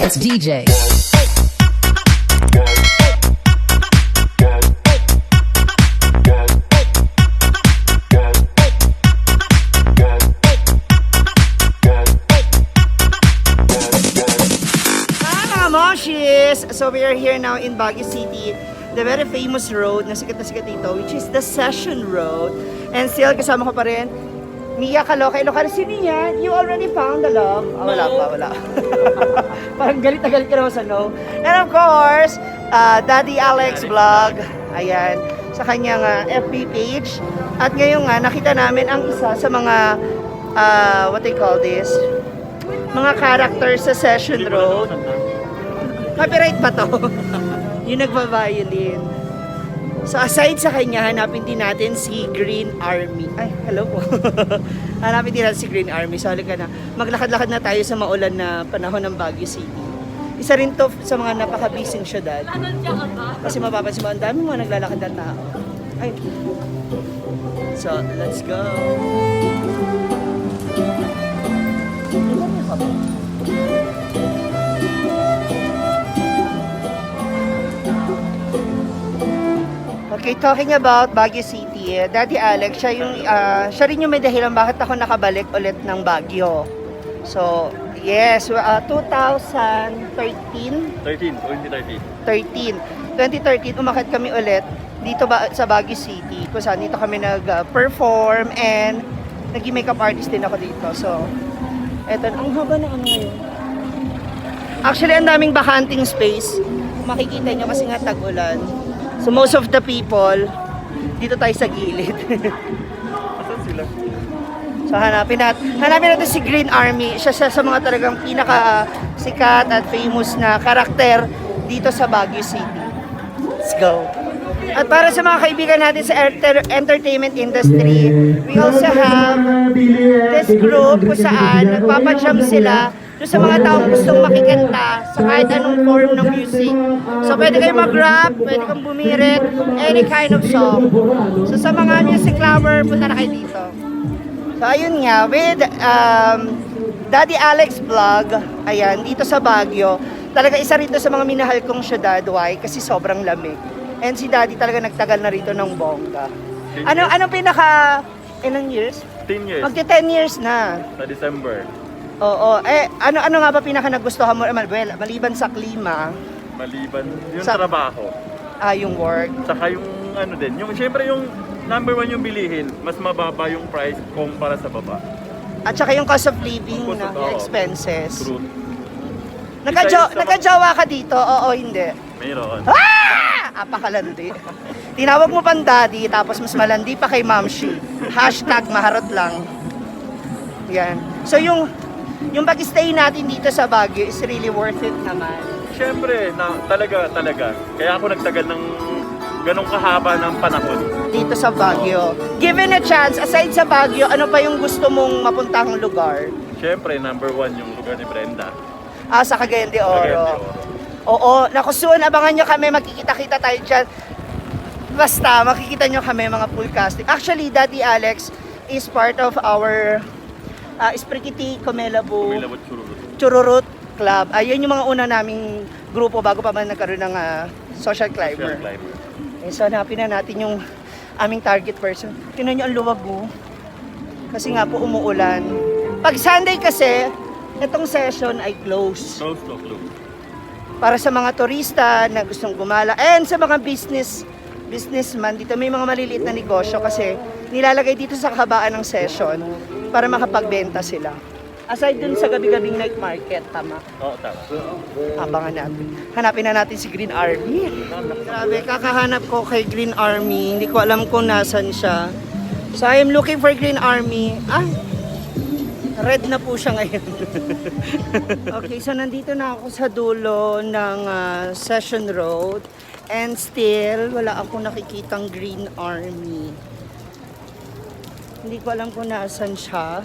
It's DJ. Moshis! So we are here now in Baguio City, the very famous road na sikat dito, which is the Session Road. And still kasama ko pa rin, Mia Calocay. Sino yan? You already found the love? Oh, wala. Parang galit na galit ka naman sa no. And of course, Daddy Alex Vlog. Ayan, sa kanyang FB page. At ngayon nga, nakita namin ang isa sa mga, what they call this? Mga characters sa Session Road. Copyright ba to? Yung nagpa-violin. So aside sa kanya, hanapin din natin si Green Army. Ay, hello po. Hanapin din natin si Green Army. So halika na. Maglakad-lakad na tayo sa maulan na panahon ng Baguio City. Isa rin to sa mga napaka-busy syudad. Kasi mapapansin mo, ang dami mga naglalakad na tao. Ay. So, let's go. Okay, talking about Baguio City, Daddy Alex, siya rin yung may dahilan bakit ako nakabalik ulit ng Baguio. So, yes, 2013, 2013, umakyat kami ulit dito sa Baguio City, kung saan dito kami nag-perform and naging makeup artist din ako dito. So, eto, ang haba na ano ngayon. Actually, ang daming bakanting space. Makikita nyo kasi nga tag-ulan. So most of the people, dito tayo sa gilid. Asan sila? So hanapin natin si Green Army. Siya sa mga talagang pinaka sikat at famous na karakter dito sa Baguio City. Let's go! At para sa mga kaibigan natin sa entertainment industry, we also have this group kung saan nagpapajam sila doon sa mga taong gustong makikanta sa kahit anong form ng music. So pwede kayo mag-rap, pwede kang bumirit, any kind of song. So sa mga music lover, punta na kayo dito. So ayun nga, with Daddy Alex Vlog, ayan, dito sa Baguio, talaga isa rito sa mga minahal kong syudad. Why? Kasi sobrang lamig. And si Daddy talaga nagtagal na rito ng bongga. Ano pinaka, ilang years? 10 years. Magti 10 years na. Sa December. Oo. Ano nga ba pinaka nagustuhan mo? Well, maliban sa klima. Maliban yung Sa- trabaho. Yung work. Saka yung ano din. Siyempre yung number one yung bilihin, mas mababa yung price kumpara sa baba. At saka yung cost of living Cost na of- yung oo. expenses. Truth. Nagkajowa ka dito? Oo, hindi. Mayroon. Apakalandi. Tinawag mo pang daddy, tapos mas malandi pa kay Mamshi. # maharot lang. Yan. So yung pag-stay natin dito sa Baguio is really worth it naman. Siyempre, talaga. Kaya ako nagtagal ng ganong kahaba ng panahon. Dito sa Baguio. Given a chance, aside sa Baguio, ano pa yung gusto mong mapuntahang lugar? Siyempre, number one yung lugar ni Brenda. Sa Cagayan de Cagayan de Oro. Oro. Oo, naku, soon, abangan nyo kami, magkikita-kita tayo dyan. Basta, makikita nyo kami mga full casting. Actually, Daddy Alex is part of our Esprikiti Comelabu Kumilabot Chururut. Chururut Club. Ayun yung mga una naming grupo bago pa man nagkaroon ng social climber. Social climber. So, hanapin na natin yung aming target person. Tingnan nyo ang luwag mo. Kasi nga po umuulan. Pag Sunday kasi, itong session ay close. Close to close. Para sa mga turista na gustong gumala and sa mga businessman dito, may mga maliliit na negosyo kasi nilalagay dito sa kabaan ng session para makapagbenta sila. Aside dun sa gabi-gabing night market, tama? Oo, tama. Abangan natin. Hanapin na natin si Green Army. Grabe, kakahanap ko kay Green Army. Hindi ko alam kung nasan siya. So I am looking for Green Army. Red na po siya ngayon. Okay, so nandito na ako sa dulo ng Session Road. And still, wala akong nakikitang Green Army. Hindi ko alam kung nasan siya.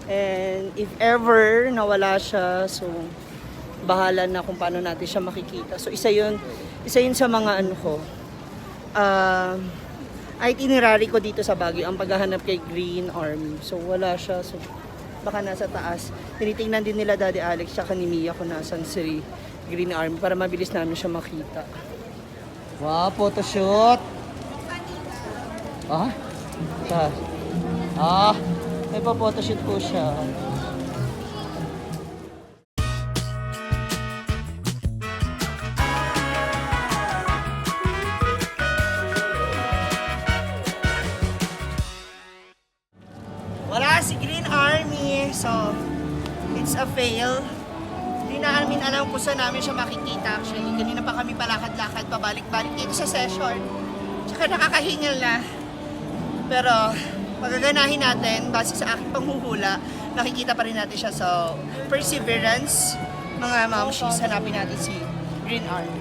And if ever nawala siya, so bahala na kung paano natin siya makikita. So isa yun sa mga ano ko. Itinerary ko dito sa Baguio ang paghahanap kay Green Army. So wala siya. So baka nasa taas. Tinitingnan din nila Daddy Alex tsaka ni Mia kung nasan si Green Army para mabilis namin siya makita. Wow, photoshoot! Ah? Siya. Ah, may pa-photoshoot po siya. Wala si Green Army, so it's a fail. Hindi namin alam kung saan namin siya makikita actually. Kanina pa kami palakad-lakad, pabalik-balik dito sa session. Tsaka nakakahingal na. Pero pagaganahin natin, base sa aking panghuhula, nakikita pa rin natin siya. So, perseverance, mga mamshis, hanapin natin si Green Army.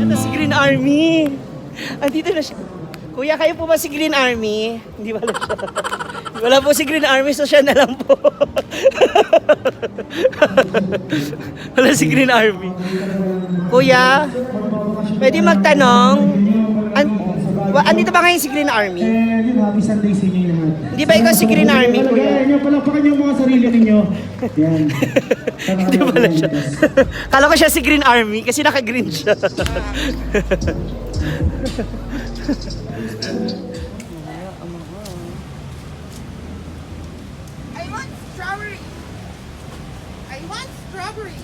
Ito si Green Army. Andito na siya. Kuya, kayo po ba si Green Army? Hindi wala siya. Wala po si Green Army, so siya na lang po. Wala si Green Army. Kuya, pwede magtanong? Andito ba ngayon si Green Army? Yun, happy Sunday sa inyo lahat. Hindi ba ikaw si Green Army, kuya? Kaya palakpakan yung mga sarili ninyo. Yan. Hindi pala siya. Kala ko siya si Green Army kasi naka-green siya. I want strawberry. I want strawberry.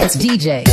It's DJ.